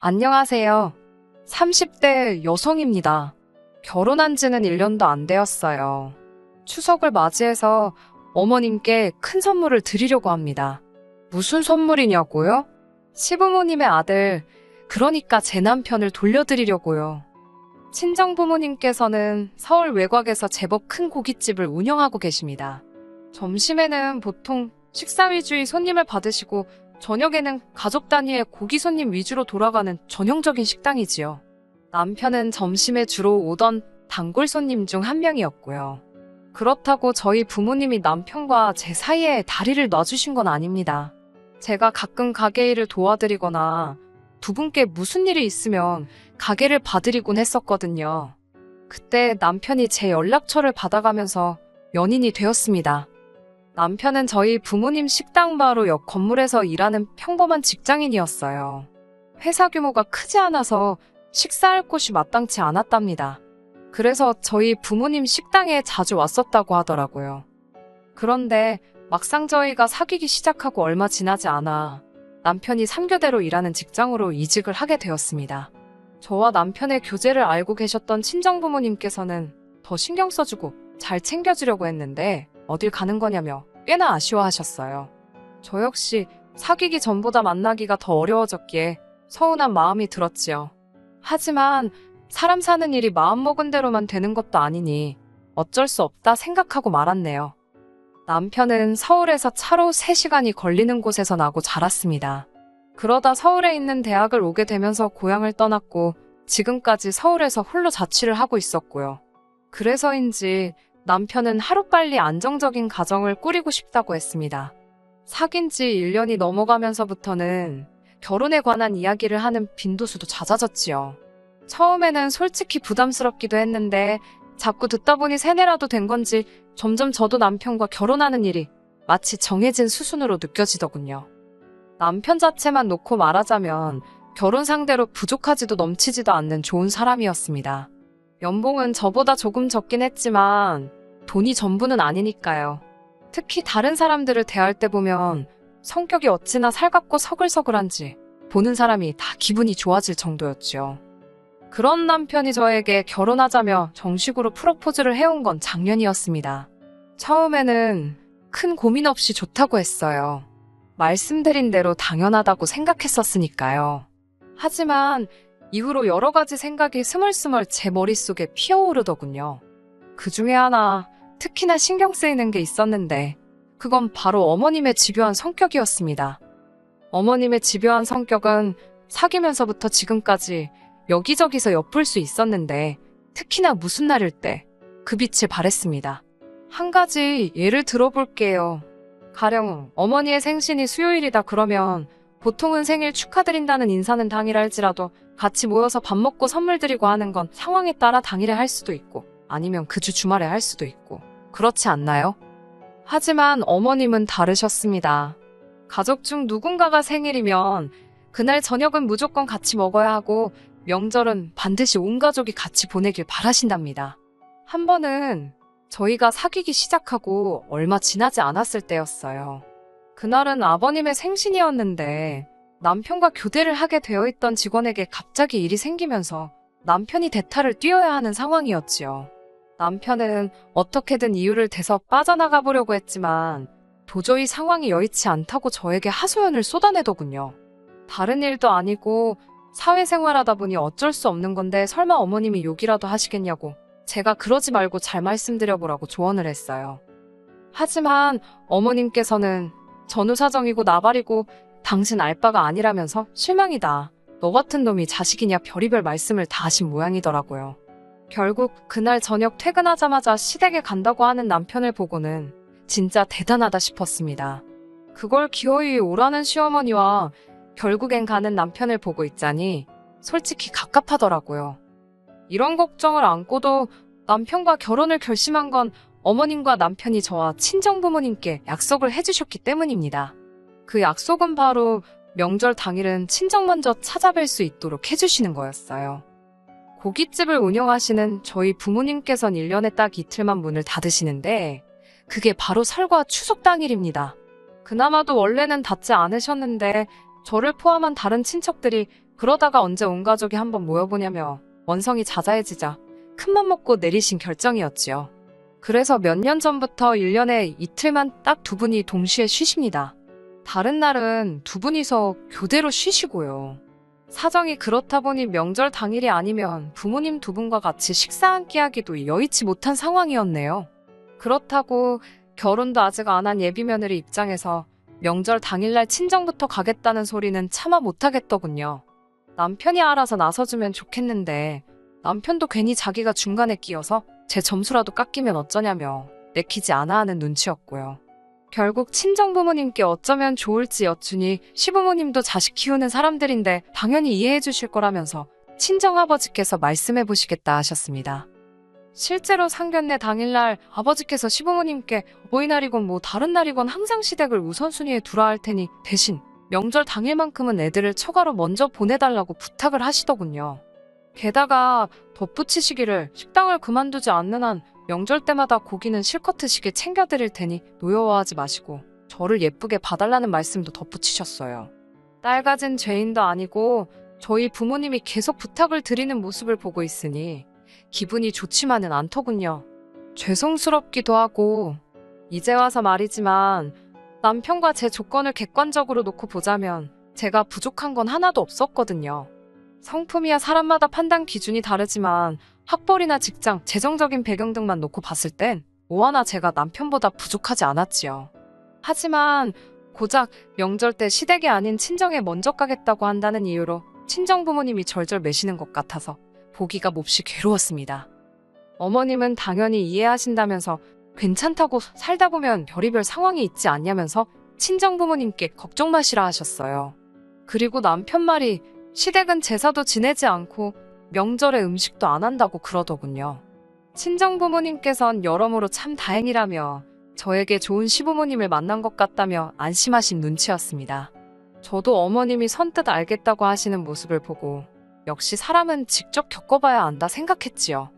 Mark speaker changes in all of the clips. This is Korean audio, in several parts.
Speaker 1: 안녕하세요. 30대 여성입니다. 결혼한 지는 1년도 안 되었어요. 추석을 맞이해서 어머님께 큰 선물을 드리려고 합니다. 무슨 선물이냐고요? 시부모님의 아들, 그러니까 제 남편을 돌려드리려고요. 친정부모님께서는 서울 외곽에서 제법 큰 고깃집을 운영하고 계십니다. 점심에는 보통 식사 위주의 손님을 받으시고 저녁에는 가족 단위의 고기 손님 위주로 돌아가는 전형적인 식당이지요. 남편은 점심에 주로 오던 단골 손님 중 한 명이었고요. 그렇다고 저희 부모님이 남편과 제 사이에 다리를 놔주신 건 아닙니다. 제가 가끔 가게 일을 도와드리거나 두 분께 무슨 일이 있으면 가게를 봐드리곤 했었거든요. 그때 남편이 제 연락처를 받아가면서 연인이 되었습니다. 남편은 저희 부모님 식당 바로 옆 건물에서 일하는 평범한 직장인이었어요. 회사 규모가 크지 않아서 식사할 곳이 마땅치 않았답니다. 그래서 저희 부모님 식당에 자주 왔었다고 하더라고요. 그런데 막상 저희가 사귀기 시작하고 얼마 지나지 않아 남편이 3교대로 일하는 직장으로 이직을 하게 되었습니다. 저와 남편의 교제를 알고 계셨던 친정부모님께서는 더 신경 써주고 잘 챙겨주려고 했는데 어딜 가는 거냐며 꽤나 아쉬워하셨어요. 저 역시 사귀기 전보다 만나기가 더 어려워졌기에 서운한 마음이 들었지요. 하지만 사람 사는 일이 마음먹은 대로만 되는 것도 아니니 어쩔 수 없다 생각하고 말았네요. 남편은 서울에서 차로 3시간이 걸리는 곳에서 나고 자랐습니다. 그러다 서울에 있는 대학을 오게 되면서 고향을 떠났고 지금까지 서울에서 홀로 자취를 하고 있었고요. 그래서인지 남편은 하루빨리 안정적인 가정을 꾸리고 싶다고 했습니다. 사귄 지 1년이 넘어가면서부터는 결혼에 관한 이야기를 하는 빈도수도 잦아졌지요. 처음에는 솔직히 부담스럽기도 했는데 자꾸 듣다 보니 세뇌라도 된 건지 점점 저도 남편과 결혼하는 일이 마치 정해진 수순으로 느껴지더군요. 남편 자체만 놓고 말하자면 결혼 상대로 부족하지도 넘치지도 않는 좋은 사람이었습니다. 연봉은 저보다 조금 적긴 했지만 돈이 전부는 아니니까요. 특히 다른 사람들을 대할 때 보면 성격이 어찌나 살갑고 서글서글한지 보는 사람이 다 기분이 좋아질 정도였죠. 그런 남편이 저에게 결혼하자며 정식으로 프로포즈를 해온 건 작년이었습니다. 처음에는 큰 고민 없이 좋다고 했어요. 말씀드린 대로 당연하다고 생각했었으니까요. 하지만 이후로 여러 가지 생각이 스멀스멀 제 머릿속에 피어오르더군요. 그 중에 하나, 특히나 신경 쓰이는 게 있었는데 그건 바로 어머님의 집요한 성격이었습니다. 어머님의 집요한 성격은 사귀면서부터 지금까지 여기저기서 엿볼 수 있었는데 특히나 무슨 날일 때 그 빛을 발했습니다. 한 가지 예를 들어볼게요. 가령 어머니의 생신이 수요일이다 그러면 보통은 생일 축하드린다는 인사는 당일 할지라도 같이 모여서 밥 먹고 선물 드리고 하는 건 상황에 따라 당일에 할 수도 있고 아니면 그 주 주말에 할 수도 있고 그렇지 않나요? 하지만 어머님은 다르셨습니다. 가족 중 누군가가 생일이면 그날 저녁은 무조건 같이 먹어야 하고 명절은 반드시 온 가족이 같이 보내길 바라신답니다. 한 번은 저희가 사귀기 시작하고 얼마 지나지 않았을 때였어요. 그날은 아버님의 생신이었는데 남편과 교대를 하게 되어 있던 직원에게 갑자기 일이 생기면서 남편이 대타를 뛰어야 하는 상황이었지요. 남편은 어떻게든 이유를 대서 빠져나가 보려고 했지만 도저히 상황이 여의치 않다고 저에게 하소연을 쏟아내더군요. 다른 일도 아니고 사회생활하다 보니 어쩔 수 없는 건데 설마 어머님이 욕이라도 하시겠냐고 제가 그러지 말고 잘 말씀드려보라고 조언을 했어요. 하지만 어머님께서는 전후사정이고 나발이고 당신 알 바가 아니라면서 실망이다. 너 같은 놈이 자식이냐 별의별 말씀을 다 하신 모양이더라고요. 결국 그날 저녁 퇴근하자마자 시댁에 간다고 하는 남편을 보고는 진짜 대단하다 싶었습니다. 그걸 기어이 오라는 시어머니와 결국엔 가는 남편을 보고 있자니 솔직히 갑갑하더라고요. 이런 걱정을 안고도 남편과 결혼을 결심한 건 어머님과 남편이 저와 친정부모님께 약속을 해주셨기 때문입니다. 그 약속은 바로 명절 당일은 친정 먼저 찾아뵐 수 있도록 해주시는 거였어요. 고깃집을 운영하시는 저희 부모님께선 1년에 딱 이틀만 문을 닫으시는데 그게 바로 설과 추석 당일입니다. 그나마도 원래는 닫지 않으셨는데 저를 포함한 다른 친척들이 그러다가 언제 온 가족이 한번 모여보냐며 원성이 자자해지자 큰맘 먹고 내리신 결정이었지요. 그래서 몇 년 전부터 1년에 이틀만 딱 두 분이 동시에 쉬십니다. 다른 날은 두 분이서 교대로 쉬시고요. 사정이 그렇다 보니 명절 당일이 아니면 부모님 두 분과 같이 식사 한 끼 하기도 여의치 못한 상황이었네요. 그렇다고 결혼도 아직 안 한 예비며느리 입장에서 명절 당일날 친정부터 가겠다는 소리는 차마 못하겠더군요. 남편이 알아서 나서주면 좋겠는데 남편도 괜히 자기가 중간에 끼어서 제 점수라도 깎이면 어쩌냐며 내키지 않아 하는 눈치였고요. 결국 친정부모님께 어쩌면 좋을지 여쭈니 시부모님도 자식 키우는 사람들인데 당연히 이해해 주실 거라면서 친정아버지께서 말씀해 보시겠다 하셨습니다. 실제로 상견례 당일날 아버지께서 시부모님께 어버이날이건 뭐 다른 날이건 항상 시댁을 우선순위에 두라 할 테니 대신 명절 당일만큼은 애들을 처가로 먼저 보내달라고 부탁을 하시더군요. 게다가 덧붙이시기를 식당을 그만두지 않는 한 명절 때마다 고기는 실컷 드시게 챙겨드릴 테니 노여워하지 마시고 저를 예쁘게 봐달라는 말씀도 덧붙이셨어요. 딸 가진 죄인도 아니고 저희 부모님이 계속 부탁을 드리는 모습을 보고 있으니 기분이 좋지만은 않더군요. 죄송스럽기도 하고 이제 와서 말이지만 남편과 제 조건을 객관적으로 놓고 보자면 제가 부족한 건 하나도 없었거든요. 성품이야 사람마다 판단 기준이 다르지만 학벌이나 직장, 재정적인 배경 등만 놓고 봤을 땐 뭐 하나 제가 남편보다 부족하지 않았지요. 하지만 고작 명절 때 시댁이 아닌 친정에 먼저 가겠다고 한다는 이유로 친정 부모님이 절절 매시는 것 같아서 보기가 몹시 괴로웠습니다. 어머님은 당연히 이해하신다면서 괜찮다고 살다 보면 별의별 상황이 있지 않냐면서 친정 부모님께 걱정 마시라 하셨어요. 그리고 남편 말이 시댁은 제사도 지내지 않고 명절에 음식도 안 한다고 그러더군요. 친정 부모님께선 여러모로 참 다행이라며 저에게 좋은 시부모님을 만난 것 같다며 안심하신 눈치였습니다. 저도 어머님이 선뜻 알겠다고 하시는 모습을 보고 역시 사람은 직접 겪어봐야 안다 생각했지요.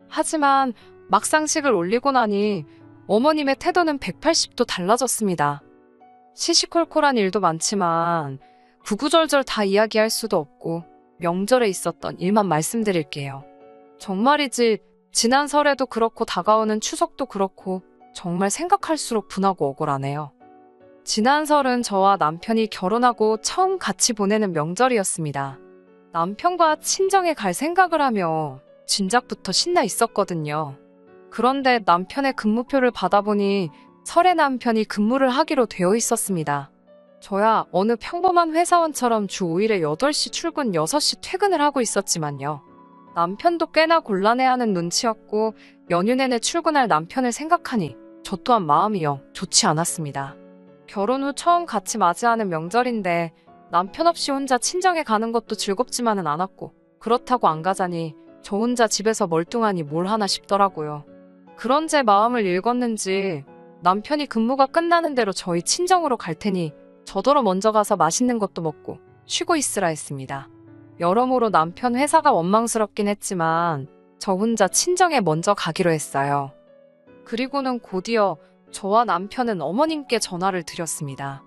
Speaker 1: 하지만 막상식을 올리고 나니 어머님의 태도는 180도 달라졌습니다. 시시콜콜한 일도 많지만 구구절절 다 이야기할 수도 없고 명절에 있었던 일만 말씀드릴게요. 정말이지 지난 설에도 그렇고 다가오는 추석도 그렇고 정말 생각할수록 분하고 억울하네요. 지난 설은 저와 남편이 결혼하고 처음 같이 보내는 명절이었습니다. 남편과 친정에 갈 생각을 하며 진작부터 신나 있었거든요. 그런데 남편의 근무표를 받아보니 설에 남편이 근무를 하기로 되어 있었습니다. 저야 어느 평범한 회사원처럼 주 5일에 8시 출근 6시 퇴근을 하고 있었지만요. 남편도 꽤나 곤란해하는 눈치였고 연휴 내내 출근할 남편을 생각하니 저 또한 마음이 영 좋지 않았습니다. 결혼 후 처음 같이 맞이하는 명절인데 남편 없이 혼자 친정에 가는 것도 즐겁지만은 않았고 그렇다고 안 가자니 저 혼자 집에서 멀뚱하니 뭘 하나 싶더라고요. 그런 제 마음을 읽었는지 남편이 근무가 끝나는 대로 저희 친정으로 갈 테니 저더러 먼저 가서 맛있는 것도 먹고 쉬고 있으라 했습니다. 여러모로 남편 회사가 원망스럽긴 했지만 저 혼자 친정에 먼저 가기로 했어요. 그리고는 곧이어 저와 남편은 어머님께 전화를 드렸습니다.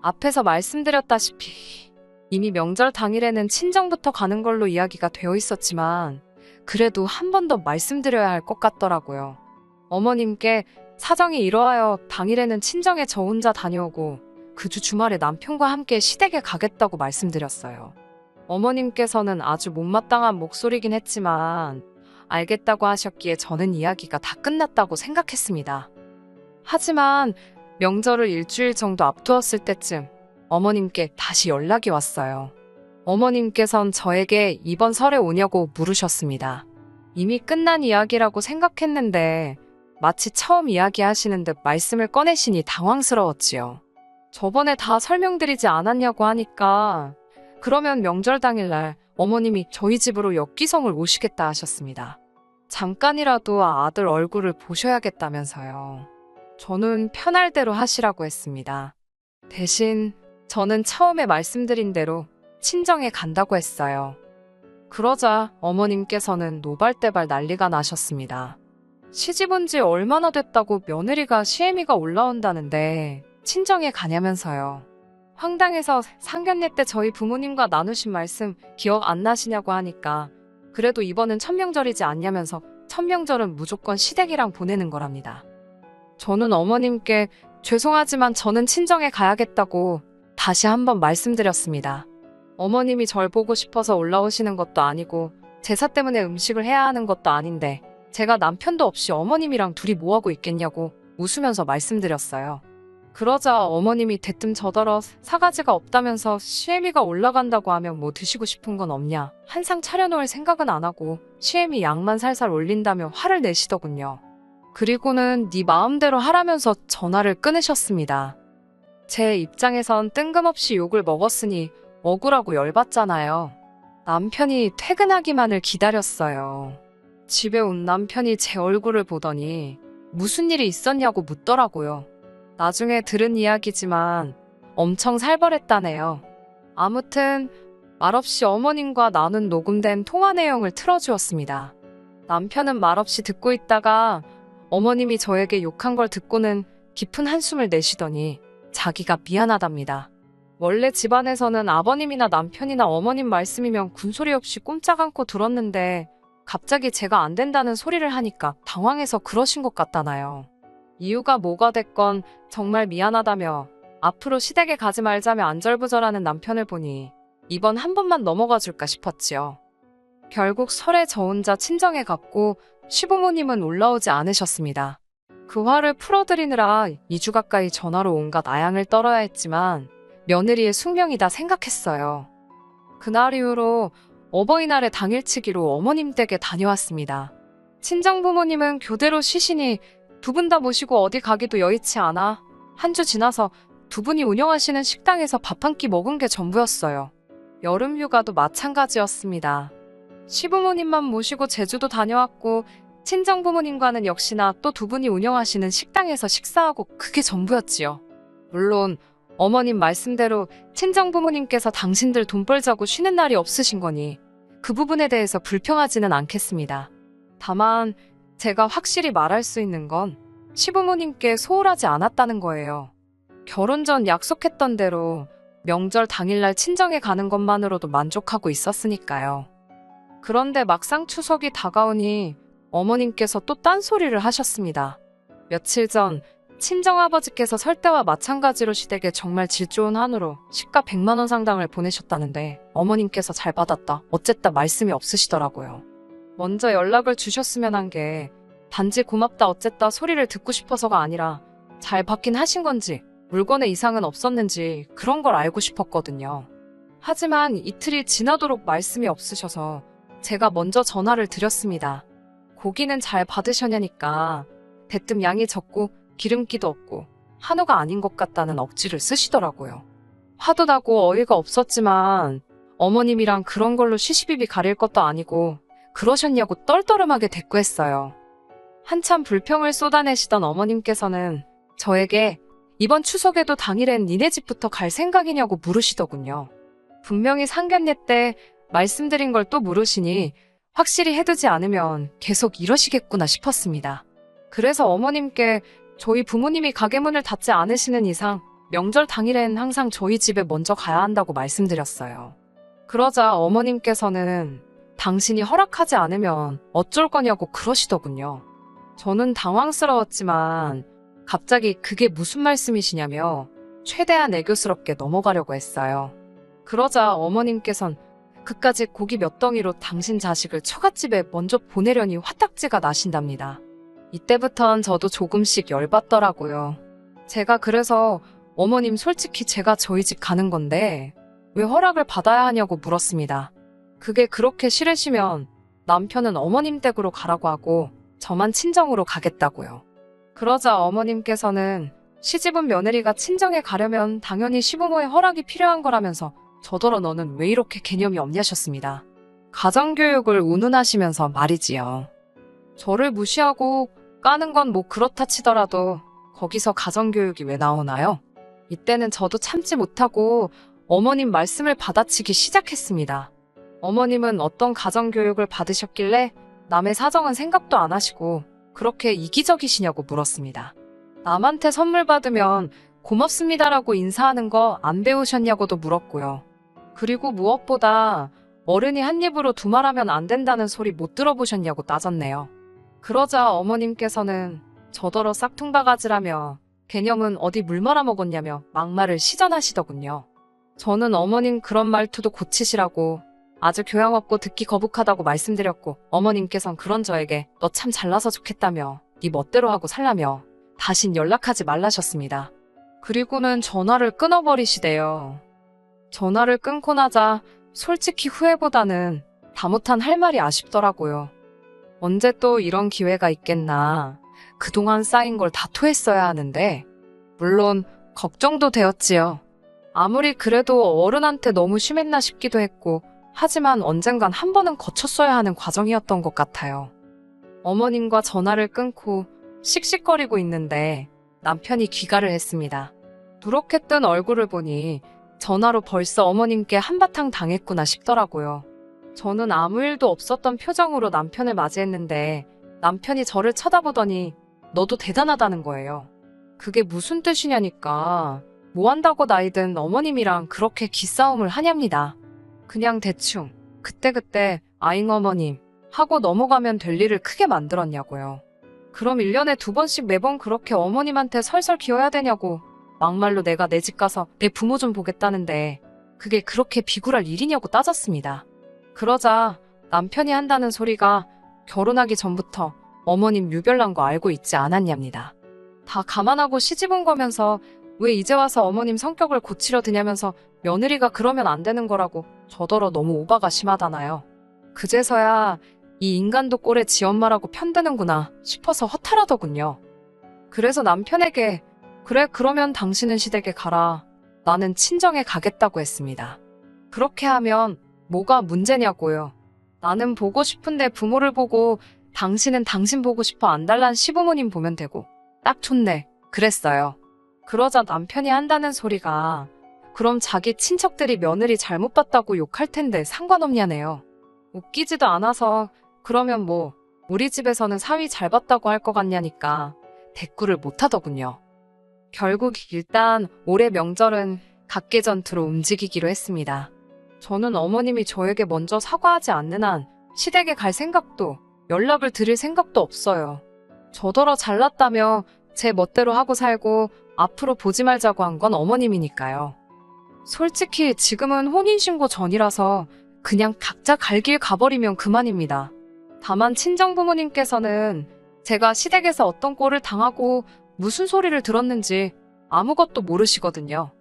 Speaker 1: 앞에서 말씀드렸다시피 이미 명절 당일에는 친정부터 가는 걸로 이야기가 되어 있었지만 그래도 한 번 더 말씀드려야 할 것 같더라고요. 어머님께 사정이 이러하여 당일에는 친정에 저 혼자 다녀오고 그 주 주말에 남편과 함께 시댁에 가겠다고 말씀드렸어요. 어머님께서는 아주 못마땅한 목소리긴 했지만 알겠다고 하셨기에 저는 이야기가 다 끝났다고 생각했습니다. 하지만 명절을 일주일 정도 앞두었을 때쯤 어머님께 다시 연락이 왔어요. 어머님께선 저에게 이번 설에 오냐고 물으셨습니다. 이미 끝난 이야기라고 생각했는데 마치 처음 이야기하시는 듯 말씀을 꺼내시니 당황스러웠지요. 저번에 다 설명드리지 않았냐고 하니까 그러면 명절 당일날 어머님이 저희 집으로 역기성을 오시겠다 하셨습니다. 잠깐이라도 아들 얼굴을 보셔야겠다면서요. 저는 편할 대로 하시라고 했습니다. 대신 저는 처음에 말씀드린 대로 친정에 간다고 했어요. 그러자 어머님께서는 노발대발 난리가 나셨습니다. 시집 온 지 얼마나 됐다고 며느리가 시애미가 올라온다는데 친정에 가냐면서요. 황당해서 상견례 때 저희 부모님과 나누신 말씀 기억 안 나시냐고 하니까 그래도 이번은 천명절이지 않냐면서 천명절은 무조건 시댁이랑 보내는 거랍니다. 저는 어머님께 죄송하지만 저는 친정에 가야겠다고 다시 한번 말씀드렸습니다. 어머님이 절 보고 싶어서 올라오시는 것도 아니고 제사 때문에 음식을 해야 하는 것도 아닌데 제가 남편도 없이 어머님이랑 둘이 뭐하고 있겠냐고 웃으면서 말씀드렸어요. 그러자 어머님이 대뜸 저더러 사가지가 없다면서 시애미가 올라간다고 하면 뭐 드시고 싶은 건 없냐, 한상 차려놓을 생각은 안 하고 시애미 양만 살살 올린다며 화를 내시더군요. 그리고는 네 마음대로 하라면서 전화를 끊으셨습니다. 제 입장에선 뜬금없이 욕을 먹었으니 억울하고 열받잖아요. 남편이 퇴근하기만을 기다렸어요. 집에 온 남편이 제 얼굴을 보더니 무슨 일이 있었냐고 묻더라고요. 나중에 들은 이야기지만 엄청 살벌했다네요. 아무튼 말없이 어머님과 나눈 녹음된 통화 내용을 틀어주었습니다. 남편은 말없이 듣고 있다가 어머님이 저에게 욕한 걸 듣고는 깊은 한숨을 내쉬더니 자기가 미안하답니다. 원래 집안에서는 아버님이나 남편이나 어머님 말씀이면 군소리 없이 꼼짝 않고 들었는데 갑자기 제가 안 된다는 소리를 하니까 당황해서 그러신 것 같다나요. 이유가 뭐가 됐건 정말 미안하다며 앞으로 시댁에 가지 말자며 안절부절하는 남편을 보니 이번 한 번만 넘어가 줄까 싶었지요. 결국 설에 저 혼자 친정에 갔고 시부모님은 올라오지 않으셨습니다. 그 화를 풀어드리느라 2주 가까이 전화로 온갖 아양을 떨어야 했지만 며느리의 숙명이다 생각했어요. 그날 이후로 어버이날의 당일치기로 어머님 댁에 다녀왔습니다. 친정부모님은 교대로 쉬시니 두 분 다 모시고 어디 가기도 여의치 않아 한 주 지나서 두 분이 운영하시는 식당에서 밥 한 끼 먹은 게 전부였어요. 여름 휴가도 마찬가지였습니다. 시부모님만 모시고 제주도 다녀왔고 친정부모님과는 역시나 또 두 분이 운영하시는 식당에서 식사하고 그게 전부였지요. 물론 어머님 말씀대로 친정부모님께서 당신들 돈 벌자고 쉬는 날이 없으신 거니 그 부분에 대해서 불평하지는 않겠습니다. 다만 제가 확실히 말할 수 있는 건 시부모님께 소홀하지 않았다는 거예요. 결혼 전 약속했던 대로 명절 당일날 친정에 가는 것만으로도 만족하고 있었으니까요. 그런데 막상 추석이 다가오니 어머님께서 또 딴소리를 하셨습니다. 며칠 전 친정아버지께서 설 때와 마찬가지로 시댁에 정말 질 좋은 한우로 시가 100만 원 상당을 보내셨다는데 어머님께서 잘 받았다, 어쨌다 말씀이 없으시더라고요. 먼저 연락을 주셨으면 한 게 단지 고맙다 어쨌다 소리를 듣고 싶어서가 아니라 잘 받긴 하신 건지 물건에 이상은 없었는지 그런 걸 알고 싶었거든요. 하지만 이틀이 지나도록 말씀이 없으셔서 제가 먼저 전화를 드렸습니다. 고기는 잘 받으셨냐니까 대뜸 양이 적고 기름기도 없고 한우가 아닌 것 같다는 억지를 쓰시더라고요. 화도 나고 어이가 없었지만 어머님이랑 그런 걸로 시시비비 가릴 것도 아니고 그러셨냐고 떨떠름하게 대꾸했어요. 한참 불평을 쏟아내시던 어머님께서는 저에게 이번 추석에도 당일엔 니네 집부터 갈 생각이냐고 물으시더군요. 분명히 상견례 때 말씀드린 걸 또 물으시니 확실히 해두지 않으면 계속 이러시겠구나 싶었습니다. 그래서 어머님께 저희 부모님이 가게 문을 닫지 않으시는 이상 명절 당일엔 항상 저희 집에 먼저 가야 한다고 말씀드렸어요. 그러자 어머님께서는 당신이 허락하지 않으면 어쩔 거냐고 그러시더군요. 저는 당황스러웠지만 갑자기 그게 무슨 말씀이시냐며 최대한 애교스럽게 넘어가려고 했어요. 그러자 어머님께선 그까짓 고기 몇 덩이로 당신 자식을 처갓집에 먼저 보내려니 화딱지가 나신답니다. 이때부턴 저도 조금씩 열받더라고요. 제가 그래서 어머님 솔직히 제가 저희 집 가는 건데 왜 허락을 받아야 하냐고 물었습니다. 그게 그렇게 싫으시면 남편은 어머님 댁으로 가라고 하고 저만 친정으로 가겠다고요. 그러자 어머님께서는 시집은 며느리가 친정에 가려면 당연히 시부모의 허락이 필요한 거라면서 저더러 너는 왜 이렇게 개념이 없냐셨습니다. 가정교육을 운운하시면서 말이지요. 저를 무시하고 까는 건 뭐 그렇다 치더라도 거기서 가정교육이 왜 나오나요? 이때는 저도 참지 못하고 어머님 말씀을 받아치기 시작했습니다. 어머님은 어떤 가정교육을 받으셨길래 남의 사정은 생각도 안 하시고 그렇게 이기적이시냐고 물었습니다. 남한테 선물 받으면 고맙습니다라고 인사하는 거 안 배우셨냐고도 물었고요. 그리고 무엇보다 어른이 한 입으로 두말하면 안 된다는 소리 못 들어보셨냐고 따졌네요. 그러자 어머님께서는 저더러 싹퉁바가지라며 개념은 어디 물 말아먹었냐며 막말을 시전하시더군요. 저는 어머님 그런 말투도 고치시라고 아주 교양 없고 듣기 거북하다고 말씀드렸고 어머님께선 그런 저에게 너 참 잘나서 좋겠다며 네 멋대로 하고 살라며 다신 연락하지 말라셨습니다. 그리고는 전화를 끊어버리시대요. 전화를 끊고 나자 솔직히 후회보다는 다 못한 할 말이 아쉽더라고요. 언제 또 이런 기회가 있겠나. 그동안 쌓인 걸 다 토했어야 하는데 물론 걱정도 되었지요. 아무리 그래도 어른한테 너무 심했나 싶기도 했고 하지만 언젠간 한 번은 거쳤어야 하는 과정이었던 것 같아요. 어머님과 전화를 끊고 씩씩거리고 있는데 남편이 귀가를 했습니다. 누렇게 뜬 얼굴을 보니 전화로 벌써 어머님께 한바탕 당했구나 싶더라고요. 저는 아무 일도 없었던 표정으로 남편을 맞이했는데 남편이 저를 쳐다보더니 너도 대단하다는 거예요. 그게 무슨 뜻이냐니까 뭐 한다고 나이든 어머님이랑 그렇게 기싸움을 하냐입니다. 그냥 대충 그때그때 아잉 어머님 하고 넘어가면 될 일을 크게 만들었냐고요. 그럼 1년에 2번씩 매번 그렇게 어머님한테 설설 기어야 되냐고 막말로 내가 내 집 가서 내 부모 좀 보겠다는데 그게 그렇게 비굴할 일이냐고 따졌습니다. 그러자 남편이 한다는 소리가 결혼하기 전부터 어머님 유별난 거 알고 있지 않았냐입니다. 다 감안하고 시집온 거면서 왜 이제 와서 어머님 성격을 고치려 드냐면서 며느리가 그러면 안 되는 거라고 저더러 너무 오바가 심하다나요. 그제서야 이 인간도 꼴에 지 엄마라고 편드는구나 싶어서 허탈하더군요. 그래서 남편에게 그래 그러면 당신은 시댁에 가라. 나는 친정에 가겠다고 했습니다. 그렇게 하면 뭐가 문제냐고요. 나는 보고 싶은데 부모를 보고 당신은 당신 보고 싶어 안달난 시부모님 보면 되고 딱 좋네 그랬어요. 그러자 남편이 한다는 소리가 그럼 자기 친척들이 며느리 잘못 봤다고 욕할 텐데 상관없냐네요. 웃기지도 않아서 그러면 뭐 우리 집에서는 사위 잘 봤다고 할 것 같냐니까 대꾸를 못 하더군요. 결국 일단 올해 명절은 각계전투로 움직이기로 했습니다. 저는 어머님이 저에게 먼저 사과하지 않는 한 시댁에 갈 생각도 연락을 드릴 생각도 없어요. 저더러 잘났다며 제 멋대로 하고 살고 앞으로 보지 말자고 한 건 어머님이니까요. 솔직히 지금은 혼인신고 전이라서 그냥 각자 갈 길 가버리면 그만입니다. 다만 친정부모님께서는 제가 시댁에서 어떤 꼴을 당하고 무슨 소리를 들었는지 아무것도 모르시거든요.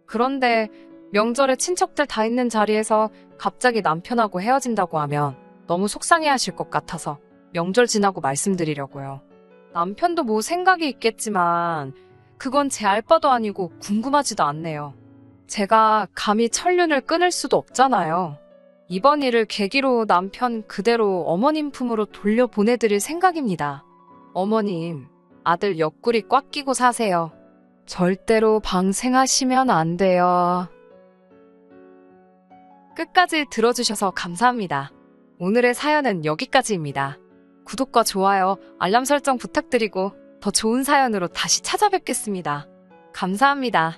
Speaker 1: 그런데 명절에 친척들 다 있는 자리에서 갑자기 남편하고 헤어진다고 하면 너무 속상해하실 것 같아서 명절 지나고 말씀드리려고요. 남편도 뭐 생각이 있겠지만 그건 제 알 바도 아니고 궁금하지도 않네요. 제가 감히 천륜을 끊을 수도 없잖아요. 이번 일을 계기로 남편 그대로 어머님 품으로 돌려보내드릴 생각입니다. 어머님, 아들 옆구리 꽉 끼고 사세요. 절대로 방생하시면 안 돼요. 끝까지 들어주셔서 감사합니다. 오늘의 사연은 여기까지입니다. 구독과 좋아요, 알람 설정 부탁드리고 더 좋은 사연으로 다시 찾아뵙겠습니다. 감사합니다.